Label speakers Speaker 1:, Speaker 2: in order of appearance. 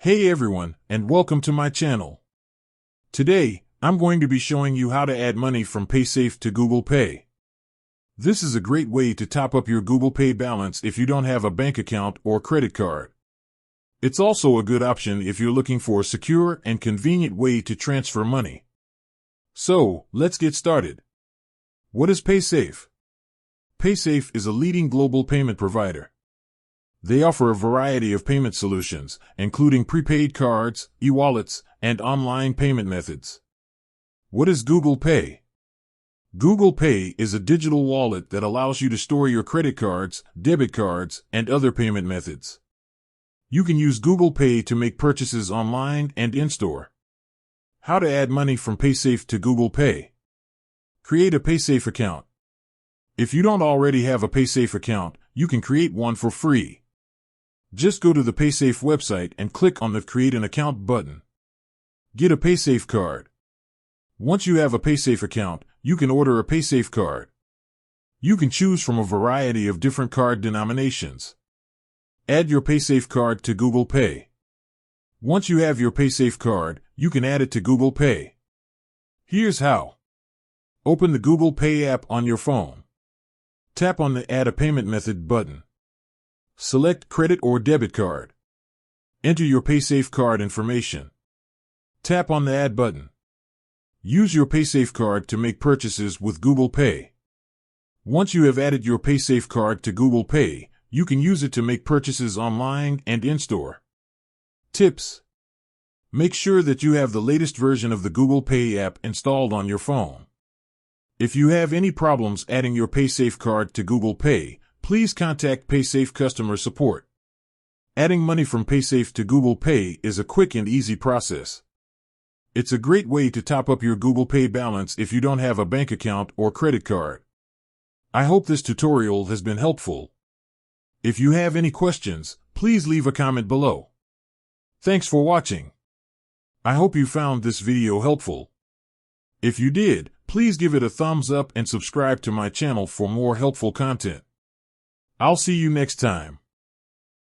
Speaker 1: Hey everyone, and welcome to my channel. Today, I'm going to be showing you how to add money from Paysafe to Google Pay. This is a great way to top up your Google Pay balance if you don't have a bank account or credit card. It's also a good option if you're looking for a secure and convenient way to transfer money. So, let's get started. What is Paysafe? Paysafe is a leading global payment provider. They offer a variety of payment solutions, including prepaid cards, e-wallets, and online payment methods. What is Google Pay? Google Pay is a digital wallet that allows you to store your credit cards, debit cards, and other payment methods. You can use Google Pay to make purchases online and in-store. How to add money from Paysafe to Google Pay? Create a Paysafe account. If you don't already have a Paysafe account, you can create one for free. Just go to the Paysafe website and click on the Create an Account button. Get a Paysafe card. Once you have a Paysafe account, you can order a Paysafe card. You can choose from a variety of different card denominations. Add your Paysafe card to Google Pay. Once you have your Paysafe card, you can add it to Google Pay. Here's how. Open the Google Pay app on your phone. Tap on the Add a Payment Method button. Select credit or debit card. Enter your Paysafe card information. Tap on the Add button. Use your Paysafe card to make purchases with Google Pay. Once you have added your Paysafe card to Google Pay, you can use it to make purchases online and in-store. Tips: make sure that you have the latest version of the Google Pay app installed on your phone. If you have any problems adding your Paysafe card to Google Pay, please contact Paysafe customer support. Adding money from Paysafe to Google Pay is a quick and easy process. It's a great way to top up your Google Pay balance if you don't have a bank account or credit card. I hope this tutorial has been helpful. If you have any questions, please leave a comment below. Thanks for watching. I hope you found this video helpful. If you did, please give it a thumbs up and subscribe to my channel for more helpful content. I'll see you next time.